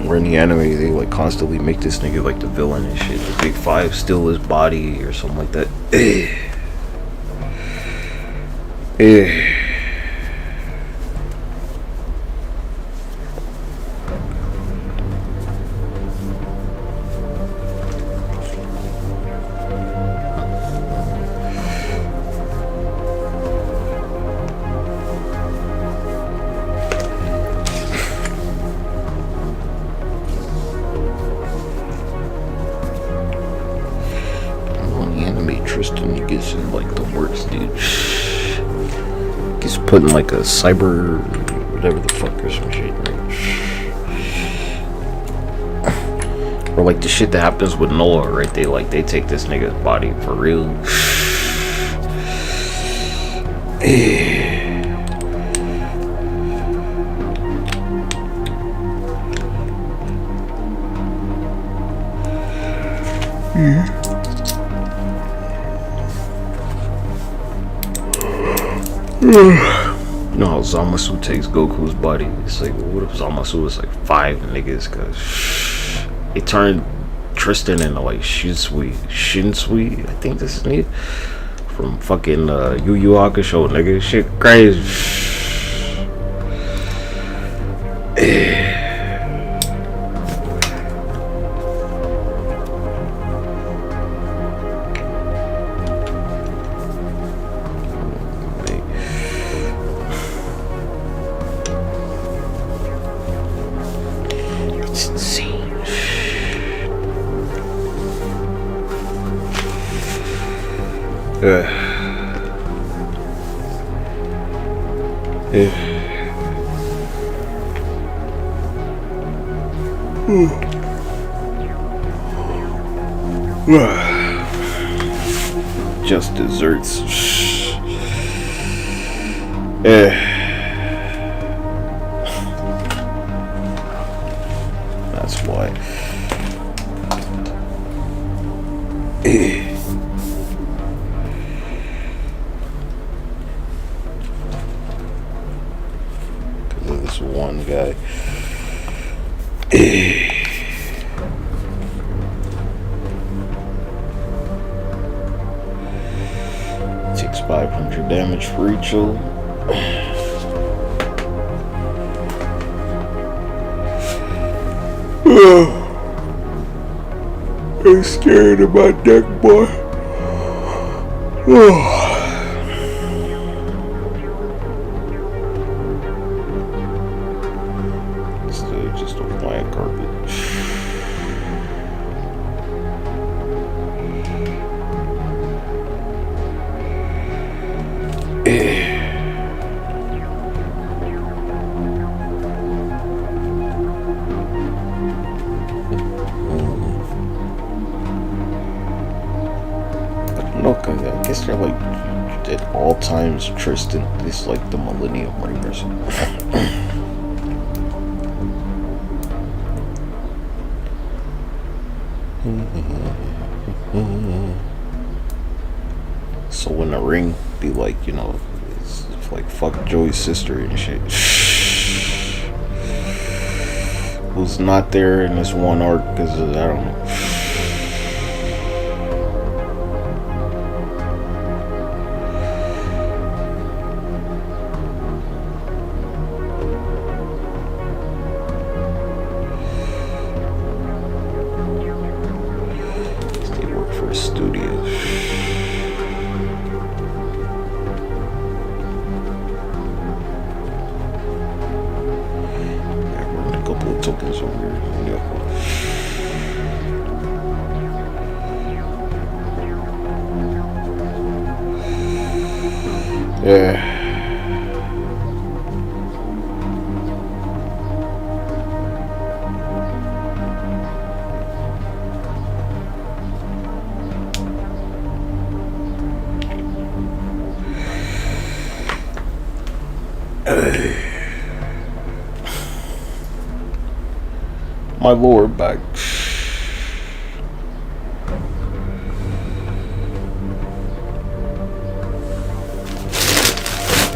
We're in the anime, they like constantly make this nigga like the villain and shit. The Big Five steal his body or something like that. Tristan, he gets in like the worst, dude. Gets put in like a cyber, whatever the fuck, or some shit, right? Or like the shit that happens with Noah, right? They take this nigga's body for real. You know how Zamasu takes Goku's body? It's like, what if Zamasu was like 5 niggas? Cause it turned Tristan into like Shinsui, I think this is it. From fucking Yu Yu Hakusho, nigga. Shit crazy. Just desserts. That's why. Because of this one guy. Takes 500 damage for each of them. I'm scared of my deck, boy. Instead of just a blank carpet. Look, I guess they're like at all times Tristan is like the Millennium Ringers. So when the ring be like, you know, it's like fuck Joey's sister and shit. Who's not there in this one arc because I don't know. Yeah. My lower back.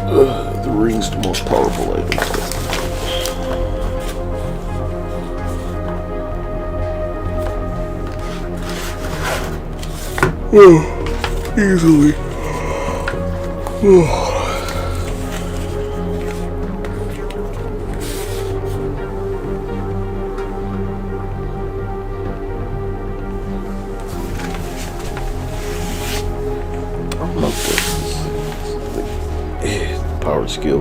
The ring's the most powerful item. Easily. Skill.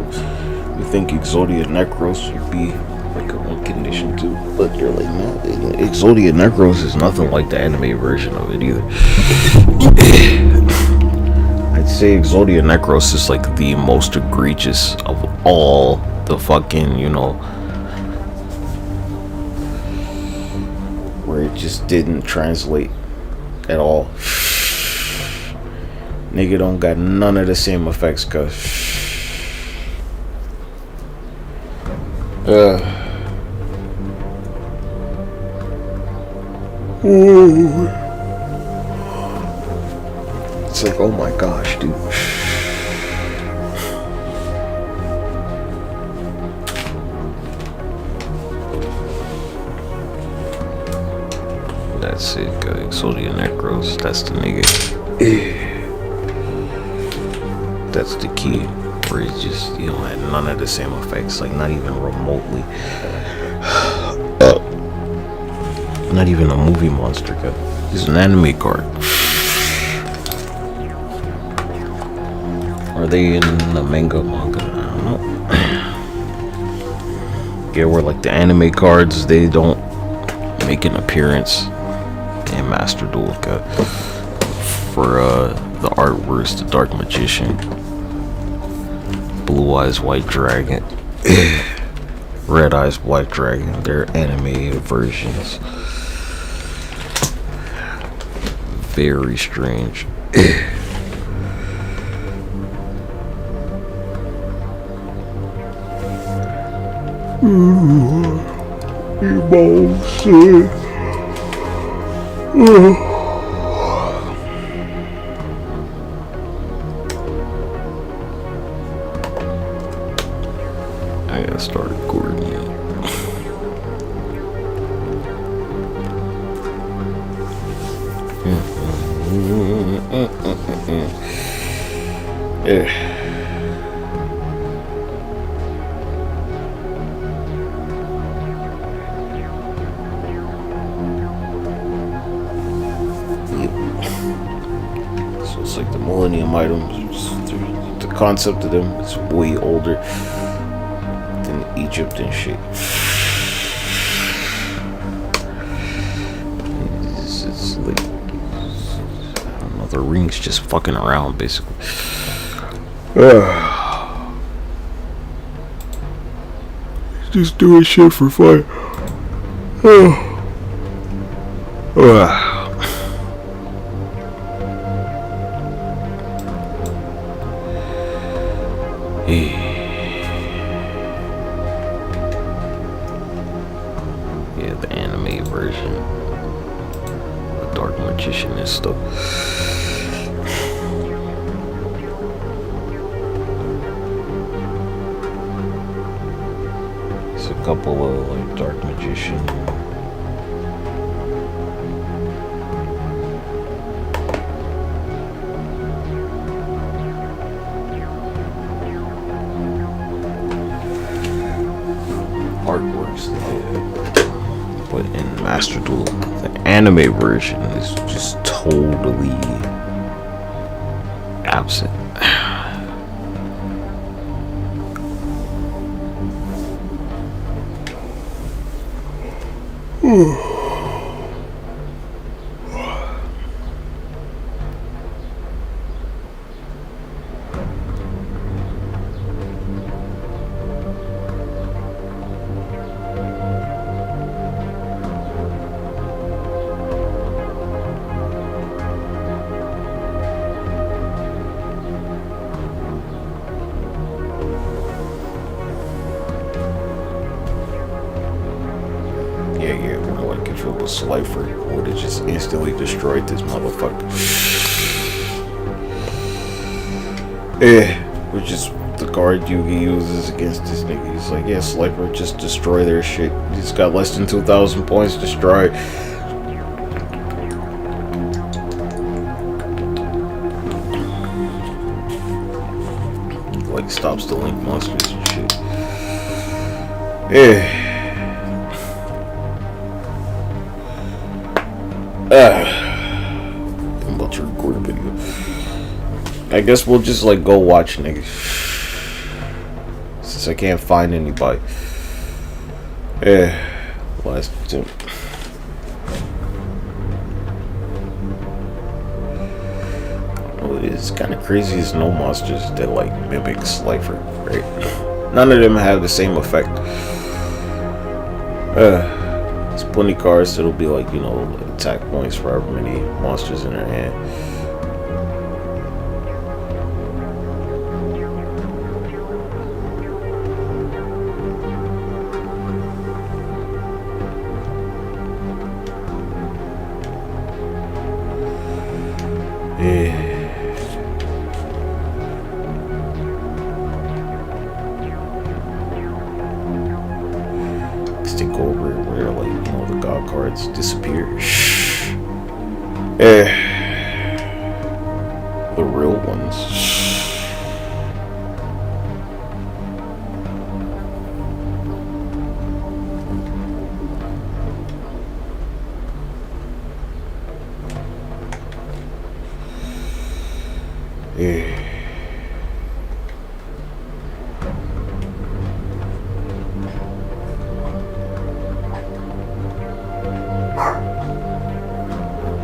You think Exodia Necros would be like a one condition too, but they're like, no, Exodia Necros is nothing like the anime version of it either. I'd say Exodia Necros is like the most egregious of all the fucking, you know, where it just didn't translate at all. Nigga don't got none of the same effects, cause it's like, oh my gosh, dude. That's it, Exodia Necros. That's the nigga. That's the key. Where it's just, you know, had none of the same effects, like not even remotely. Not even a movie monster guy. He's an anime card. Are they in the manga? I don't know. Yeah, where like the anime cards, they don't make an appearance in Master Duel. For the artworks, the Dark Magician, Blue Eyes White Dragon, Red Eyes White Dragon, they're anime versions. Very strange. I gotta start recording it. Yeah. So it's like the Millennium museum items. The concept of them is way older than Egypt and shit. It's like, I don't know, the ring's just fucking around basically. Just doing shit for fun. Yeah, the anime version. The Dark Magician and stuff. It's a couple of like Dark Magician. Artworks, but in Master Duel, the anime version is just totally absent. Slifer would have just instantly destroyed this motherfucker. Which is the card Yugi uses against this nigga. He's like, yeah, Slifer, just destroy their shit. He's got less than 2,000 points, destroy. Like, stops the link monsters and shit. I'm about to record a video. I guess we'll just like go watch niggas, since I can't find anybody. Last two. It's kind of crazy. There's no monsters that like mimic Slifer, right? None of them have the same effect. There's plenty of cards that'll be like, you know, attack points for however many monsters in their hand. Stick over where, like, you know, the god cards disappear. The real ones.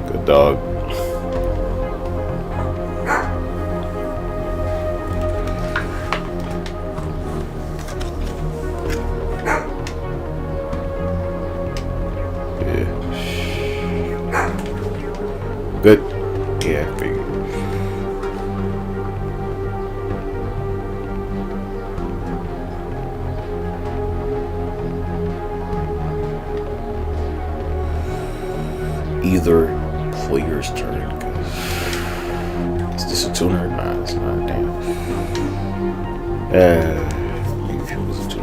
Good dog. Good. Yeah, I figured. Either player's turn. Is this a tuner? Nah, it's not. Damn. Maybe if it was a tuner.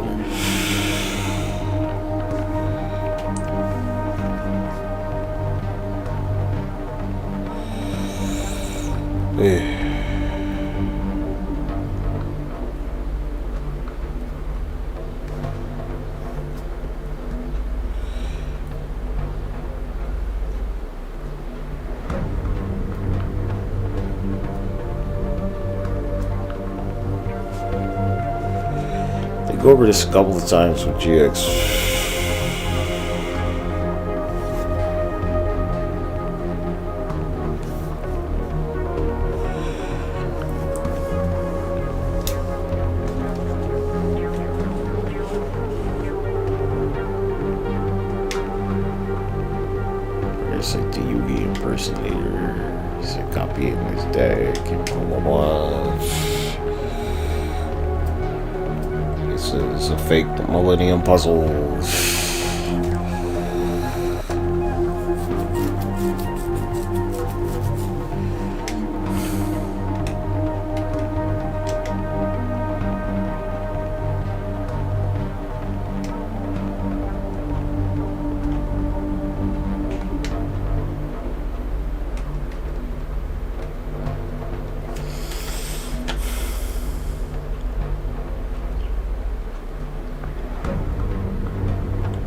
I go over this a couple of times with GX. It's like the Yugi impersonator. It's a copy of his deck and blah blah blah. It's a fake Millennium Puzzle.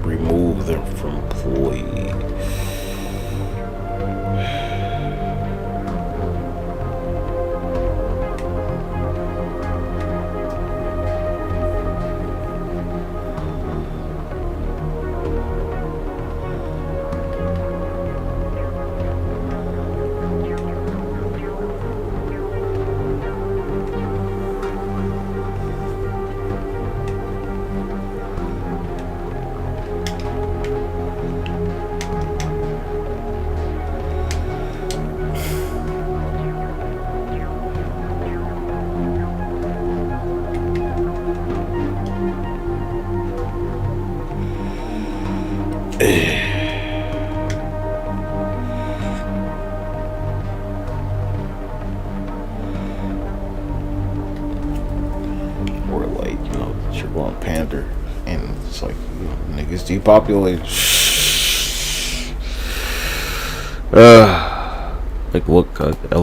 Remove them from play. Or like, you know, you're going pander, and it's like, you know, niggas depopulate. Like what element?